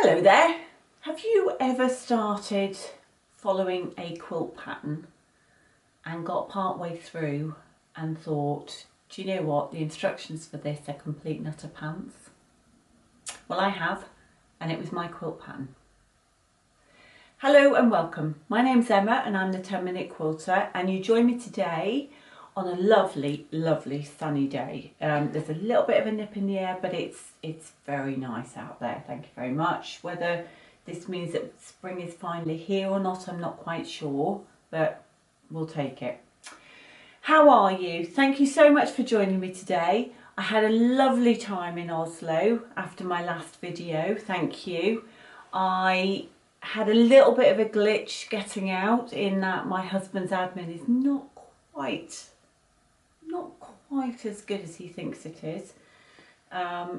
Hello there. Have you ever started following a quilt pattern and got part way through and thought, do you know what, the instructions for this are complete and utter pants? Well, I have, and it was my quilt pattern. Hello and welcome. My name's Emma and I'm the 10-minute quilter, and you join me today on a lovely, lovely sunny day. There's a little bit of a nip in the air, but it's very nice out there. Thank you very much. Whether this means that spring is finally here or not, I'm not quite sure, but we'll take it. How are you? Thank you so much for joining me today. I had a lovely time in Oslo after my last video. Thank you. I had a little bit of a glitch getting out in that my husband's admin is not quite as good as he thinks it is,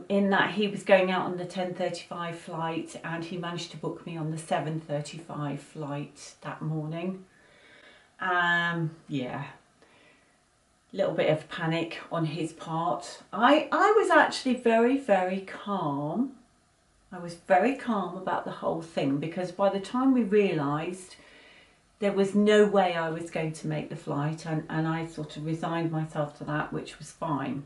in that he was going out on the 10:35 flight and he managed to book me on the 7:35 flight that morning. Yeah, little bit of panic on his part. I was actually very calm. I was very calm about the whole thing, because by the time we realised there was no way I was going to make the flight, and I sort of resigned myself to that, which was fine.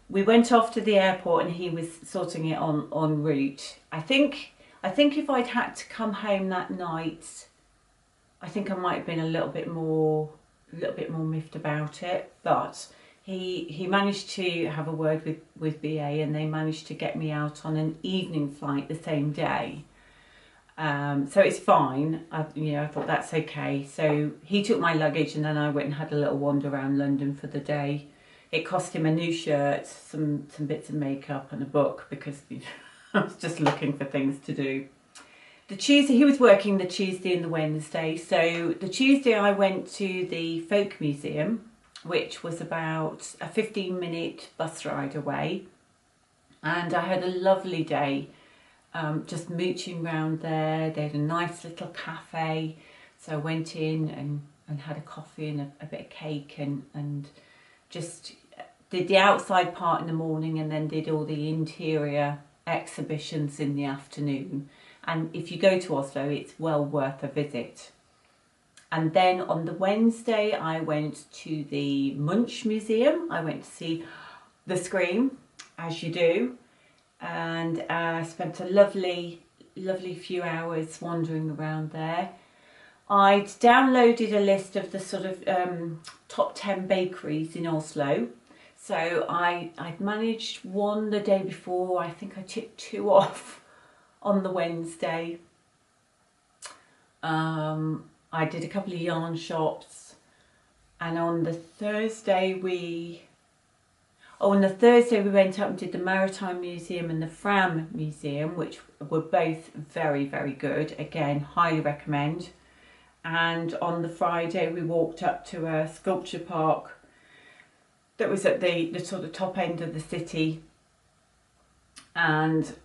We went off to the airport and he was sorting it en route. I think if I'd had to come home that night, I think I might have been a little bit more miffed about it, but he managed to have a word with BA and they managed to get me out on an evening flight the same day. So it's fine. I thought that's okay. So he took my luggage and then I went and had a little wander around London for the day. It cost him a new shirt, some bits of makeup and a book, because I was just looking for things to do. The Tuesday, he was working the Tuesday and the Wednesday. So the Tuesday I went to the Folk Museum, which was about a 15-minute bus ride away. And I had a lovely day. Just mooching around there. They had a nice little cafe, so I went in and had a coffee and a bit of cake and just did the outside part in the morning and then did all the interior exhibitions in the afternoon. And if you go to Oslo, it's well worth a visit. And then on the Wednesday I went to the Munch Museum. I went to see the Scream, as you do. And spent a lovely few hours wandering around there. I'd downloaded a list of the sort of top 10 bakeries in Oslo. So I'd managed one the day before. I think I ticked 2 off on the Wednesday. I did a couple of yarn shops, and on the Thursday on the Thursday we went up and did the Maritime Museum and the Fram Museum, which were both very good. Again, highly recommend. And on the Friday we walked up to a sculpture park that was at the sort of top end of the city, and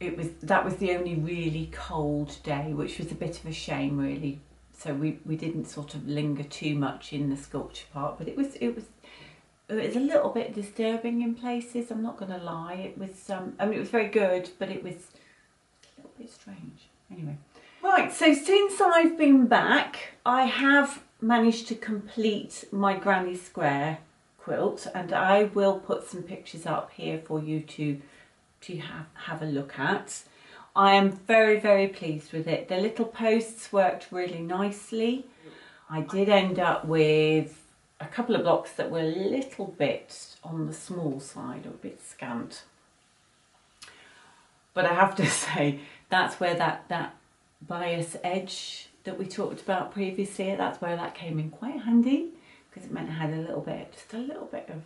that was the only really cold day, which was a bit of a shame really. So we didn't sort of linger too much in the sculpture park, but it was a little bit disturbing in places, I'm not going to lie. It was, I mean, it was very good, but it was a little bit strange. Anyway. Right, so since I've been back, I have managed to complete my Granny Square quilt, and I will put some pictures up here for you to have a look at. I am very pleased with it. The little posts worked really nicely. I did end up with a couple of blocks that were a little bit on the small side, or a bit scant. But I have to say, that's where that bias edge that we talked about previously, that's where that came in quite handy, because it meant I had a little bit of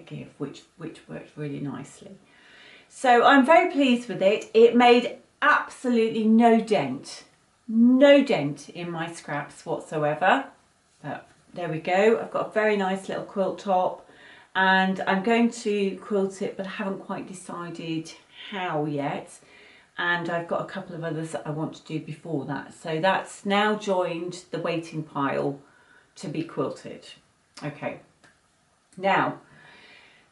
give, which worked really nicely. So I'm very pleased with it. It made absolutely no dent in my scraps whatsoever. But there we go. I've got a very nice little quilt top, and I'm going to quilt it, but I haven't quite decided how yet. And I've got a couple of others that I want to do before that. So that's now joined the waiting pile to be quilted. Okay. Now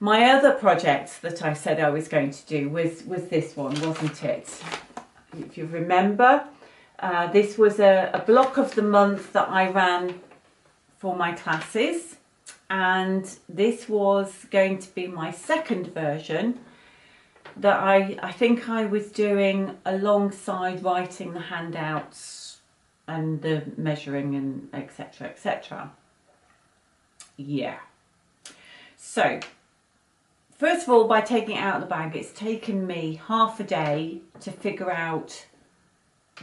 My other project that I said I was going to do was this one, wasn't it? If you remember, this was a block of the month that I ran for my classes, and this was going to be my second version that I think I was doing alongside writing the handouts and the measuring and etc, etc. Yeah. So first of all, by taking it out of the bag, it's taken me half a day to figure out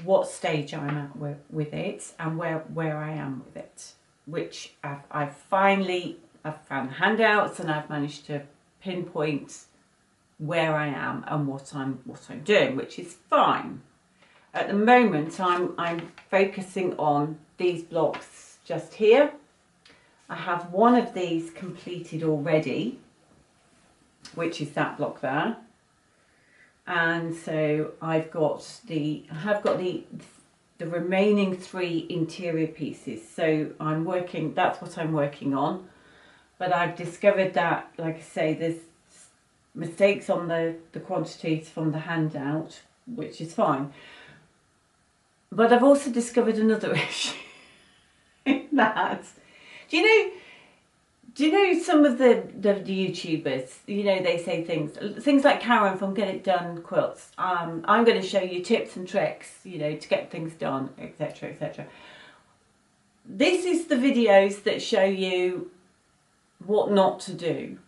what stage I'm at with it and where I am with it, which I've found the handouts and I've managed to pinpoint where I am and what I'm doing, which is fine. At the moment, I'm focusing on these blocks just here. I have one of these completed already, which is that block there, and so I have got the remaining 3 interior pieces. So that's what I'm working on. But I've discovered that, like I say, there's mistakes on the quantities from the handout, which is fine. But I've also discovered another issue in that, do you know some of the YouTubers, you know, they say things like Karen from Get It Done Quilts, I'm going to show you tips and tricks, you know, to get things done, etc, etc. This is the videos that show you what not to do,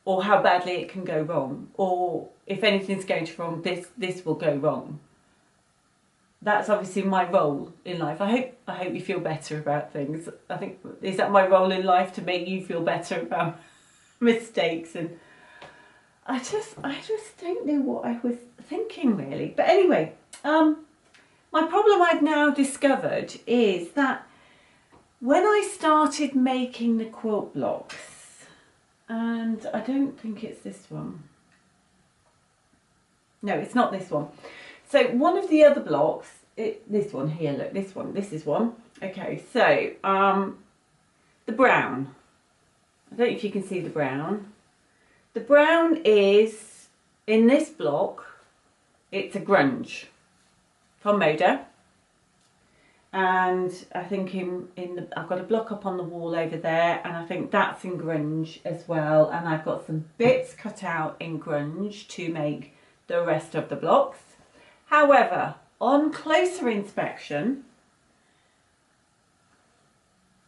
or how badly it can go wrong, or if anything's going to wrong, this will go wrong. That's obviously my role in life. I hope you feel better about things. I think, is that my role in life, to make you feel better about mistakes? And I just don't know what I was thinking, really. But anyway, my problem I've now discovered is that when I started making the quilt blocks, and I don't think it's this one. No, it's not this one. So one of the other blocks, this one here, look, this is one. Okay, so the brown. I don't know if you can see the brown. The brown is, in this block, it's a grunge from Moda. And I think I've got a block up on the wall over there, and I think that's in grunge as well. And I've got some bits cut out in grunge to make the rest of the blocks. However, on closer inspection,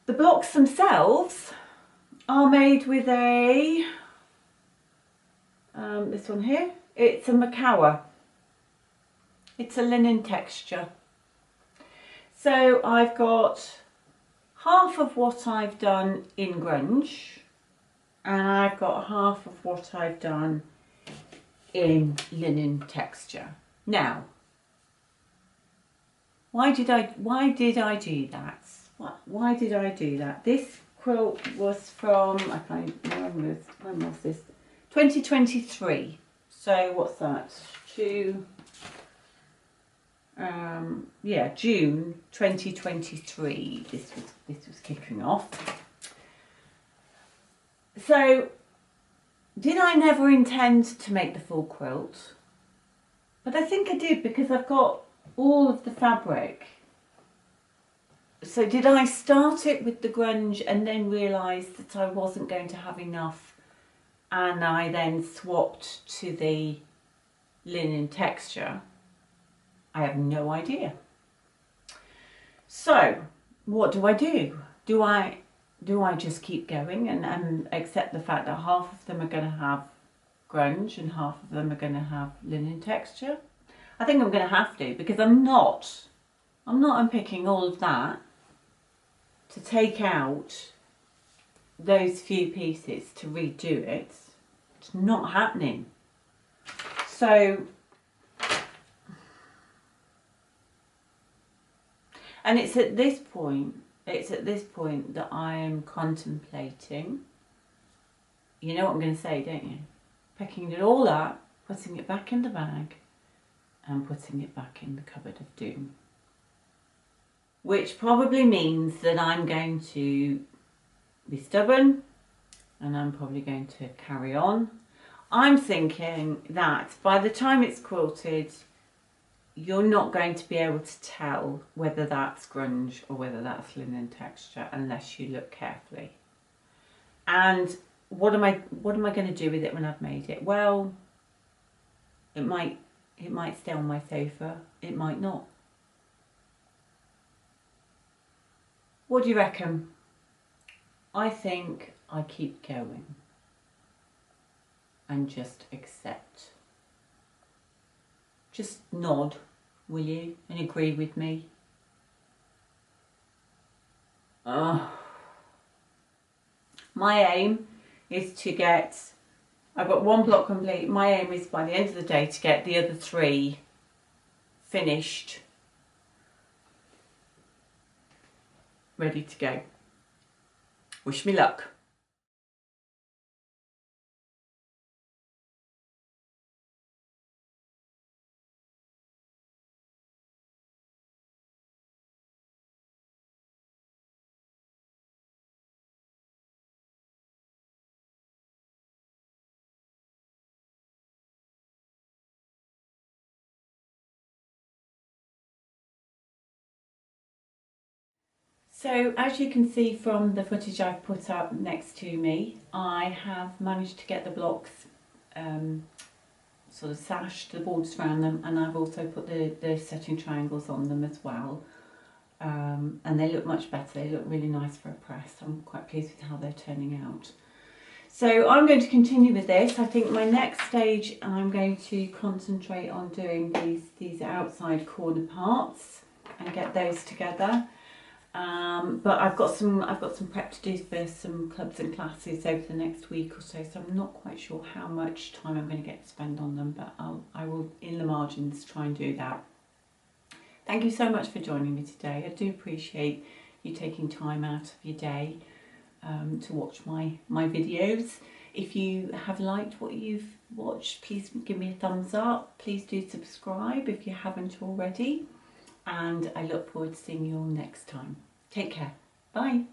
the blocks themselves are made with a, this one here, it's a macawa. It's a linen texture. So I've got half of what I've done in grunge, and I've got half of what I've done in linen texture. Now, why did I do that? Why did I do that? This quilt was from, I can't remember, when was this? 2023. So what's that? June 2023. This was kicking off. So, did I never intend to make the full quilt? But I think I did, because I've got all of the fabric. So did I start it with the grunge and then realise that I wasn't going to have enough, and I then swapped to the linen texture? I have no idea. So what do? Do I just keep going and accept the fact that half of them are going to have grunge and half of them are going to have linen texture? I think I'm going to have to, because I'm not unpicking all of that to take out those few pieces to redo it. It's not happening. So, and it's at this point that I am contemplating, you know what I'm going to say, don't you? Picking it all up, putting it back in the bag, and putting it back in the cupboard of doom. Which probably means that I'm going to be stubborn and I'm probably going to carry on. I'm thinking that by the time it's quilted, you're not going to be able to tell whether that's grunge or whether that's linen texture unless you look carefully. And what am I going to do with it when I've made it? Well, it might stay on my sofa, it might not. What do you reckon? I think I keep going and just accept. Just nod, will you, and agree with me? My aim is to get, I've got one block complete. My aim is by the end of the day to get the other 3 finished, ready to go. Wish me luck. So as you can see from the footage I've put up next to me, I have managed to get the blocks sort of sashed, the borders around them, and I've also put the setting triangles on them as well. And they look much better, they look really nice for a press. I'm quite pleased with how they're turning out. So I'm going to continue with this. I think my next stage I'm going to concentrate on doing these outside corner parts and get those together. But I've got some prep to do for some clubs and classes over the next week or so, so I'm not quite sure how much time I'm going to get to spend on them, but I will in the margins try and do that. Thank you so much for joining me today. I do appreciate you taking time out of your day to watch my videos. If you have liked what you've watched, please give me a thumbs up. Please do subscribe if you haven't already. And I look forward to seeing you all next time. Take care. Bye.